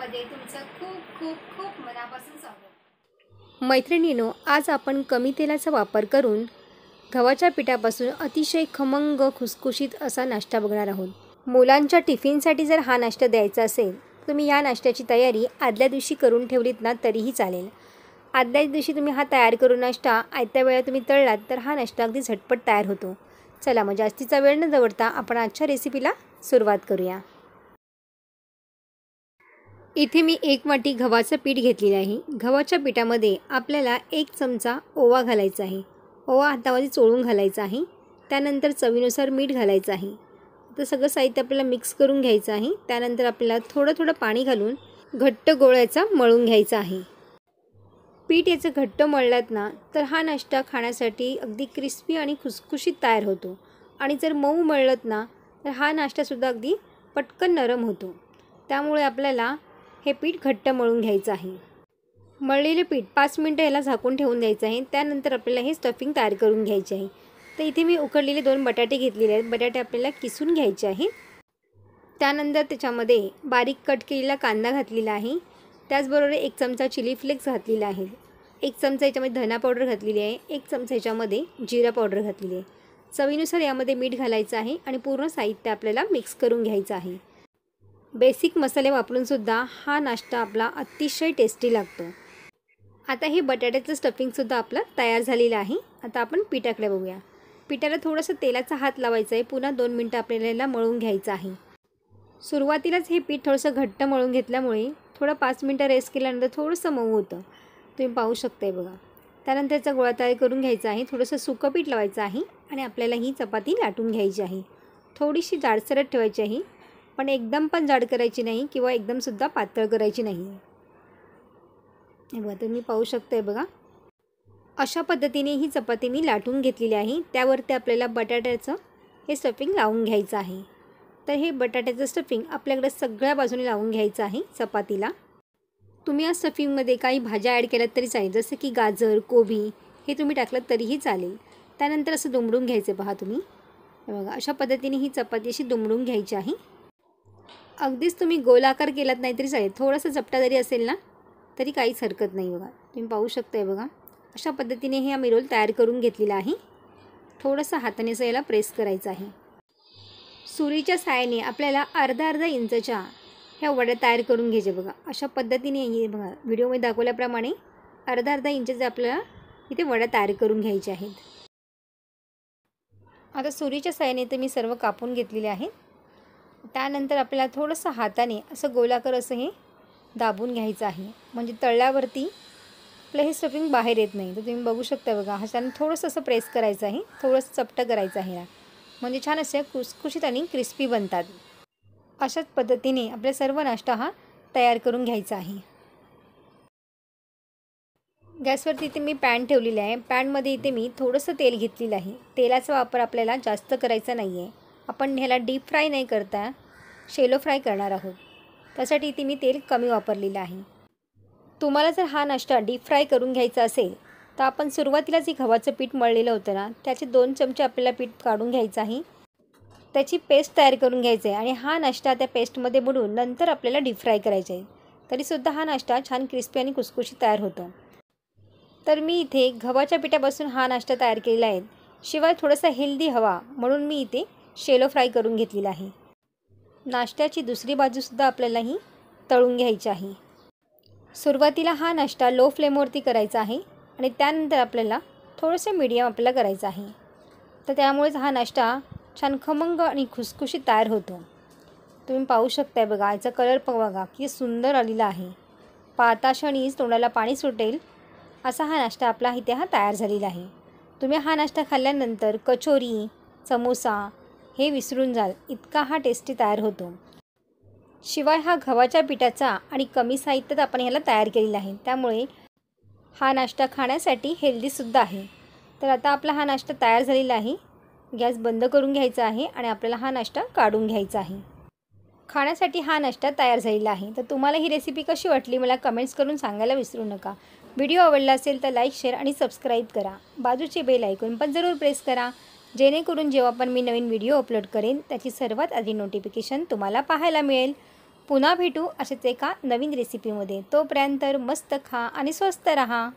चॅनलमध्ये तुमचं खूप खूप खूप मनापासून स्वागत। मैत्रिणींनो, आज आपण कमी तेलाचा वापर करून गव्हाच्या पिठापासून अतिशय खमंग खुसखुशीत असा नाश्ता बघणार आहोत। मुलांच्या टिफिनसाठी जर हा नाश्ता द्यायचा असेल, तुम्ही या नाश्त्याची तयारी आदल्या दिवशी करून ठेवलीत ना तरीही चालेल। आदल्याच दिवशी तुम्ही हा तयार करून नाश्ता आयत्या वेळेला तुम्ही तळलात तर हा नाश्ता अगदी झटपट तयार होतो। चला मग जास्तीचा वेळ न दवडता आपण आजच्या रेसिपीला सुरुवात करूया। इथे मी 1 वाटी गव्हाचं पीठ घेतलेलं आहे। गव्हाच्या पिठामध्ये आपल्याला 1 चमचा ओवा घालायचा आहे। ओवा हातामध्ये चोळून घालायचा आहे। त्यानंतर चवीनुसार मीठ घालायचं आहे। तर सगळं साहित्य आपल्याला मिक्स करून घ्यायचं आहे। त्यानंतर आपल्याला थोडं थोडं पाणी घालून घट्ट गोळ्याचा मळून घ्यायचा आहे। पीठ याचं घट्ट मळलात ना तर हा नाश्ता खाण्यासाठी अगदी क्रिस्पी आणि खुसखुशीत तयार होतो। आणि जर मऊ मळलत ना तर हा नाश्तासुद्धा अगदी पटकन नरम होतो। त्यामुळे आपल्याला हे पीठ घट्ट मळून घ्यायचं आहे। मळलेले पीठ 5 मिनिटं याला झाकून ठेवून द्यायचं आहे। त्यानंतर आपल्याला हे स्टफिंग तयार करून घ्यायचे आहे। तर इथे मी उकडलेले 2 बटाटे घेतलेले आहेत। बटाटे आपल्याला किसून घ्यायचे आहेत। त्यानंतर त्याच्यामध्ये बारीक कट केलेला कांदा घातलेला आहे। त्याचबरोबर 1 चमचा चिली फ्लेक्स घातलेला आहे। 1 चमचा याच्यामध्ये धना पावडर घातलेली आहे। 1 चमचा याच्यामध्ये जिरा पावडर घातलेली आहे। चवीनुसार यामध्ये मीठ घालायचं आहे आणि पूर्ण साहित्य आपल्याला मिक्स करून घ्यायचं आहे। बेसिक मसाले वापरून सुद्धा हा नाश्ता आपला अतिशय टेस्टी लागतो। आता हे बटाट्याचं स्टफिंगसुद्धा आपलं तयार झालेलं आहे। आता आपण पिठाकडे बघूया। पिठाला थोडंसं तेलाचा हात लावायचा आहे। पुन्हा 2 मिनिटं आपल्याला याला मळून घ्यायचं आहे। सुरुवातीलाच हे पीठ थोडंसं घट्ट मळून घेतल्यामुळे थोडं 5 मिनिटं रेस्ट केल्यानंतर थोडंसं मऊ होतं, तुम्ही पाहू शकताय बघा। त्यानंतर याचा गोळा तयार करून घ्यायचा आहे। थोडंसं सुकं पीठ लावायचं आहे आणि आपल्याला ही चपाती लाटून घ्यायची आहे। थोडीशी जाडसरट ठेवायची आहे, पण एकदम पण जाड करायची नाही किंवा एकदमसुद्धा पातळ करायची नाही। हे बघा तुम्ही पाहू शकताय बघा। अशा पद्धतीने ही चपाती मी लाटून घेतलेली आहे। त्यावरती आपल्याला बटाट्याचं हे स्टफिंग लावून घ्यायचं आहे। तर हे बटाट्याचं स्टफिंग आपल्याकडे सगळ्या बाजूने लावून घ्यायचं आहे चपातीला। तुम्ही या स्टफिंगमध्ये काही भाज्या ॲड केल्यात तरी चालेल, जसं की गाजर, कोबी हे तुम्ही टाकलं तरीही चालेल। त्यानंतर असं दुमडून घ्यायचं पहा तुम्ही। बघा अशा पद्धतीने ही चपाती अशी दुमडून घ्यायची आहे। अगदीच तुम्ही गोलाकार केलात नाही तरी चालेल, थोडंसं चपटा जरी असेल ना तरी काहीच हरकत नाही बघा। तुम्ही पाहू शकताय बघा। अशा पद्धतीने हे आम्ही रोल तयार करून घेतलेला आहे। थोडंसं हाताने असं याला प्रेस करायचं आहे। सुरीच्या साहाय्याने आपल्याला अर्धा इंचच्या ह्या वड्या तयार करून घ्यायचे बघा। अशा पद्धतीने हे बघा व्हिडिओमध्ये दाखवल्याप्रमाणे अर्धा इंचचे आपल्याला इथे वड्या तयार करून घ्यायच्या आहेत। आता सुरीच्या साहाय्याने तर मी सर्व कापून घेतलेले आहेत। त्यानंतर आपल्याला थोडंसं हाताने असं गोलाकार असं हे दाबून घ्यायचं आहे, म्हणजे तळल्यावरती आपलं हे स्टफिंग बाहेर येत नाही। तर तुम्ही बघू शकता बघा, हाताने थोडंसं असं प्रेस करायचं आहे, थोडंसं चपटं करायचं आहे, म्हणजे छान असे खुसखुशीत आणि क्रिस्पी बनतात। अशाच पद्धतीने आपला सर्व नाश्ता हा तयार करून घ्यायचा आहे। गॅसवरती इथे मी पॅन ठेवलेली आहे। पॅनमध्ये इथे मी थोडंसं तेल घेतलेलं आहे। तेलाचा वापर आपल्याला जास्त करायचा नाही आहे। आपण ह्याला डीप फ्राय नाही करता, शेलो फ्राय करणार आहोत। त्यासाठी इथे मी तेल कमी वापरलेलं आहे। तुम्हाला जर हा नाश्ता डीप फ्राय करून घ्यायचा असेल तर आपण सुरुवातीला जे गव्हाचं पीठ मळलेलं होतं ना त्याचे 2 चमचे आपल्याला पीठ काढून घ्यायचं आहे, त्याची पेस्ट तयार करून घ्यायची आहे आणि हा नाश्ता त्या पेस्टमध्ये बुडवून नंतर आपल्याला डीप फ्राय करायचा आहे। तरीसुद्धा हा नाश्ता छान क्रिस्पी आणि खुसखुशीत तयार होतो। तर मी इथे गव्हाच्या पिठापासून हा नाश्ता तयार केलेला आहे। शिवाय थोडासा हेल्दी हवा म्हणून मी इथे शेलो फ्राय करून घेतलेला आहे। नाश्त्याची दुसरी बाजूसुद्धा आपल्याला ही तळून घ्यायची आहे। सुरुवातीला हा नाश्ता लो फ्लेमवरती करायचा आहे आणि त्यानंतर आपल्याला थोडंसं मीडियम आपल्याला करायचं आहे। तर त्यामुळेच हा नाश्ता छान खमंग आणि खुसखुशीत तयार होतो। तुम्ही पाहू शकताय बघा, याचा कलर बघा किती सुंदर आलेला आहे। पाहता क्षणीच तोंडाला पाणी सुटेल असा हा नाश्ता आपला इथे हा तयार झालेला आहे। तुम्ही हा नाश्ता खाल्ल्यानंतर कचोरी, समोसा हे विसरून जाल, इतका हा टेस्टी तयार होतो। शिवाय हा गव्हाच्या पिठाचा आणि कमी साहित्यात आपण ह्याला तयार केलेला आहे, त्यामुळे हा नाश्ता खाण्यासाठी हेल्दीसुद्धा आहे। तर आता आपला हा नाश्ता तयार झालेला आहे। गॅस बंद करून घ्यायचा आहे आणि आपल्याला हा नाश्ता काढून घ्यायचा आहे। खाण्यासाठी हा नाश्ता तयार झालेला आहे। तर तुम्हाला ही रेसिपी कशी वाटली मला कमेंट्स करून सांगायला विसरू नका। व्हिडिओ आवडला असेल तर लाईक, शेअर आणि सबस्क्राईब करा। बाजूचे बेल आयकॉन पण जरूर प्रेस करा, जेणेकरून जेव्हा पण मी नवीन व्हिडिओ अपलोड करेन त्याची सर्वात आधी नोटिफिकेशन तुम्हाला पाहायला मिळेल। पुन्हा भेटू अशाच एका नवीन रेसिपीमध्ये. तोपर्यंत मस्त खा आणि स्वस्त रहा.